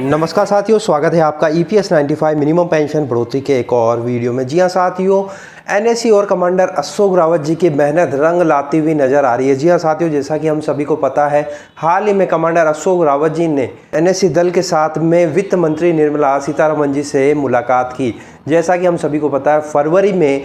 नमस्कार साथियों, स्वागत है आपका EPS 95 मिनिमम पेंशन बढ़ोतरी के एक और वीडियो में। जी हाँ साथियों, NSE और कमांडर अशोक रावत जी की मेहनत रंग लाती हुई नजर आ रही है। जी हाँ साथियों, जैसा कि हम सभी को पता है, हाल ही में कमांडर अशोक रावत जी ने NSE दल के साथ में वित्त मंत्री निर्मला सीतारमण जी से मुलाकात की। जैसा कि हम सभी को पता है, फरवरी में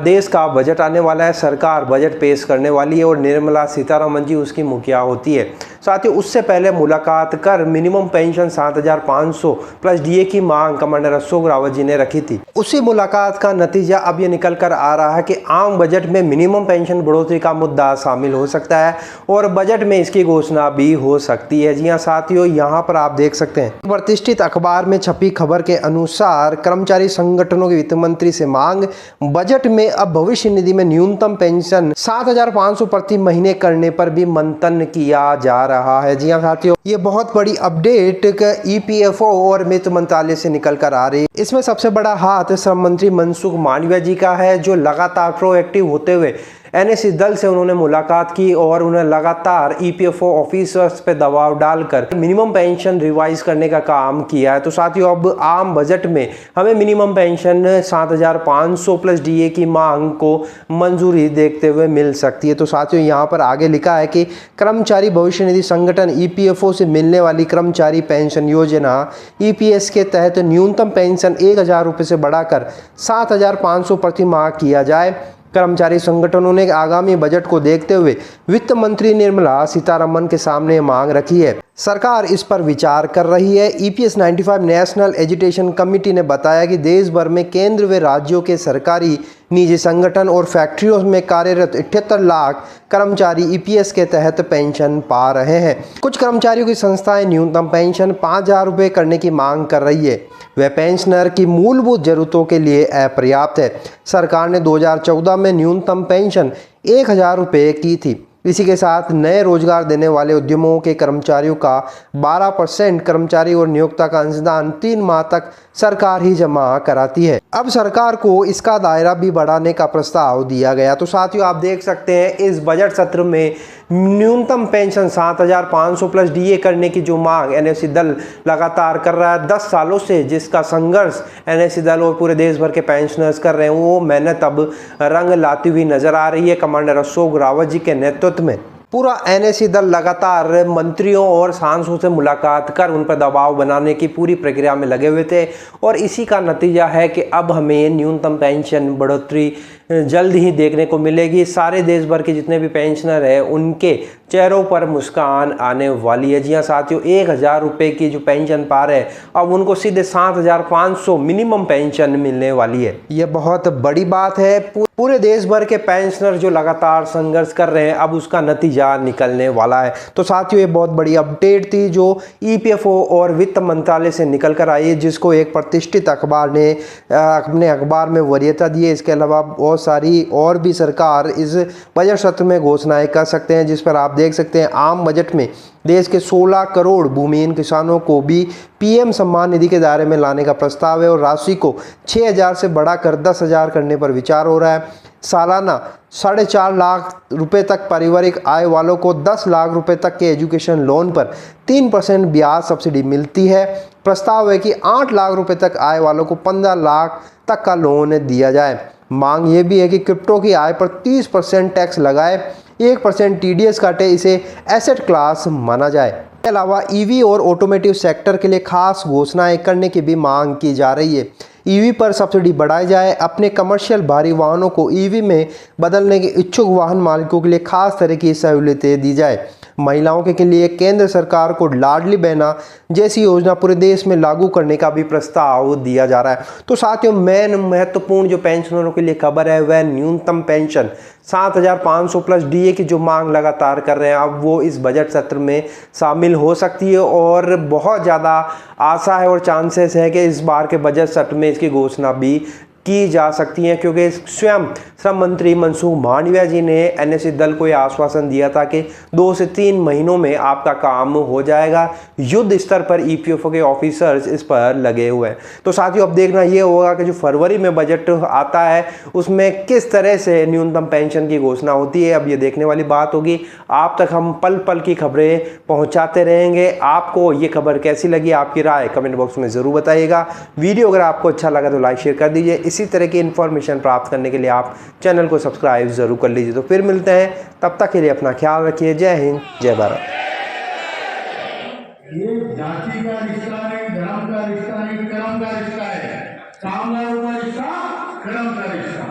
देश का बजट आने वाला है, सरकार बजट पेश करने वाली है और निर्मला सीतारमण जी उसकी मुखिया होती है। साथियों, उससे पहले मुलाकात कर मिनिमम पेंशन 7,500 प्लस DA की मांग कमांडर अशोक रावत जी ने रखी थी। उसी मुलाकात का नतीजा अब ये निकल कर आ रहा है कि आम बजट में मिनिमम पेंशन बढ़ोतरी का मुद्दा शामिल हो सकता है और बजट में इसकी घोषणा भी हो सकती है। जी हाँ साथियों, यहाँ पर आप देख सकते हैं, प्रतिष्ठित अखबार में छपी खबर के अनुसार कर्मचारी संगठनों के वित्त मंत्री से मांग, बजट में अब भविष्य निधि में न्यूनतम पेंशन 7,500 प्रति महीने करने पर भी मंथन किया जा रहा है। जी हाँ साथियों, ये बहुत बड़ी अपडेट EPFO और वित्त मंत्रालय से निकल कर आ रही है। इसमें सबसे बड़ा हाथ श्रम मंत्री मनसुख मांडविया जी का है, जो लगातार प्रोएक्टिव होते हुए NSE दल से उन्होंने मुलाकात की और उन्हें लगातार EPFO ऑफिसर्स पे दबाव डालकर मिनिमम पेंशन रिवाइज करने का काम किया है। तो साथियों, अब आम बजट में हमें मिनिमम पेंशन 7,500 प्लस DA की मांग को मंजूरी देखते हुए मिल सकती है। तो साथियों, यहाँ पर आगे लिखा है कि कर्मचारी भविष्य निधि संगठन EPFO से मिलने वाली कर्मचारी पेंशन योजना EPS के तहत न्यूनतम पेंशन 1,000 रुपये से बढ़ाकर 7,500 प्रति माह किया जाए। कर्मचारी संगठनों ने आगामी बजट को देखते हुए वित्त मंत्री निर्मला सीतारमण के सामने मांग रखी है। सरकार इस पर विचार कर रही है। EPS 95 नेशनल एजुटेशन कमेटी ने बताया कि देश भर में केंद्र व राज्यों के सरकारी, निजी संगठन और फैक्ट्रियों में कार्यरत 78 लाख कर्मचारी EPS के तहत पेंशन पा रहे हैं। कुछ कर्मचारियों की संस्थाएं न्यूनतम पेंशन 5,000 रुपये करने की मांग कर रही है। वह पेंशनर की मूलभूत जरूरतों के लिए अपर्याप्त है। सरकार ने 2014 में न्यूनतम पेंशन 1,000 रुपये की थी। इसी के साथ नए रोजगार देने वाले उद्यमों के कर्मचारियों का 12% कर्मचारी और नियोक्ता का अंशदान 3 माह तक सरकार ही जमा कराती है। अब सरकार को इसका दायरा भी बढ़ाने का प्रस्ताव दिया गया। तो साथियों, आप देख सकते हैं, इस बजट सत्र में न्यूनतम पेंशन 7,500 प्लस DA करने की जो मांग NSE दल लगातार कर रहा है 10 सालों से, जिसका संघर्ष NSE दल और पूरे देश भर के पेंशनर्स कर रहे हैं, वो मेहनत अब रंग लाती हुई नजर आ रही है। कमांडर अशोक रावत जी के नेतृत्व में पूरा NSE दल लगातार मंत्रियों और सांसदों से मुलाकात कर उन पर दबाव बनाने की पूरी प्रक्रिया में लगे हुए थे और इसी का नतीजा है कि अब हमें न्यूनतम पेंशन बढ़ोतरी जल्द ही देखने को मिलेगी। सारे देश भर के जितने भी पेंशनर हैं, उनके चेहरों पर मुस्कान आने वाली है। जी हाँ साथियों, 1,000 रुपये की जो पेंशन पा रहे हैं, अब उनको सीधे 7,500 मिनिमम पेंशन मिलने वाली है। ये बहुत बड़ी बात है। पूरे देश भर के पेंशनर जो लगातार संघर्ष कर रहे हैं, अब उसका नतीजा निकलने वाला है। तो साथियों, ये बहुत बड़ी अपडेट थी जो EPFO और वित्त मंत्रालय से निकल कर आई है, जिसको एक प्रतिष्ठित अखबार ने अपने अखबार में वरीयता दी है। इसके अलावा बहुत सारी और भी सरकार इस बजट सत्र में घोषणाएं कर सकते हैं, जिस पर आप देख सकते हैं आम बजट में देश के 16 करोड़ भूमिहीन किसानों को भी PM सम्मान निधि के दायरे में लाने का प्रस्ताव है और राशि को 6,000 से बढ़ाकर 10,000 करने पर विचार हो रहा है। सालाना 4.5 लाख रुपए तक पारिवारिक आय वालों को 10 लाख रुपए तक के एजुकेशन लोन पर 3% ब्याज सब्सिडी मिलती है। प्रस्ताव है कि 8 लाख रुपए तक आय वालों को 15 लाख तक का लोन दिया जाए। मांग ये भी है कि क्रिप्टो की आय पर 30% टैक्स लगाए, 1% TDS काटे, इसे एसेट क्लास माना जाए। इसके अलावा EV और ऑटोमोटिव सेक्टर के लिए खास घोषणाएं करने की भी मांग की जा रही है। EV पर सब्सिडी बढ़ाई जाए। अपने कमर्शियल भारी वाहनों को EV में बदलने के इच्छुक वाहन मालिकों के लिए खास तरह की सहूलियतें दी जाए। महिलाओं के लिए केंद्र सरकार को लाडली बहना जैसी योजना पूरे देश में लागू करने का भी प्रस्ताव दिया जा रहा है। तो साथियों, मेन महत्वपूर्ण जो पेंशनरों के लिए खबर है वह न्यूनतम पेंशन 7,500 प्लस DA की जो मांग लगातार कर रहे हैं, अब वो इस बजट सत्र में शामिल हो सकती है और बहुत ज़्यादा आशा है और चांसेस है कि इस बार के बजट सत्र में इसकी घोषणा भी की जा सकती हैं, क्योंकि स्वयं श्रम मंत्री मनसुख मांडविया जी ने एनएससी दल को यह आश्वासन दिया था कि 2 से 3 महीनों में आपका काम हो जाएगा। युद्ध स्तर पर ईपीएफओ के ऑफिसर्स इस पर लगे हुए हैं। तो साथियों अब देखना ये होगा कि जो फरवरी में बजट आता है उसमें किस तरह से न्यूनतम पेंशन की घोषणा होती है। अब ये देखने वाली बात होगी। आप तक हम पल पल की खबरें पहुंचाते रहेंगे। आपको ये खबर कैसी लगी, आपकी राय कमेंट बॉक्स में ज़रूर बताइएगा। वीडियो अगर आपको अच्छा लगा तो लाइक शेयर कर दीजिए। इसी तरह की इन्फॉर्मेशन प्राप्त करने के लिए आप चैनल को सब्सक्राइब ज़रूर कर लीजिए। तो फिर मिलते हैं, तब तक के लिए अपना ख्याल रखिए। जय हिंद, जय भारत। ये जाति का रिश्ता नहीं, धर्म का रिश्ता नहीं, कर्म का रिश्ता है। कामगारों का रिश्ता, कर्म का रिश्ता।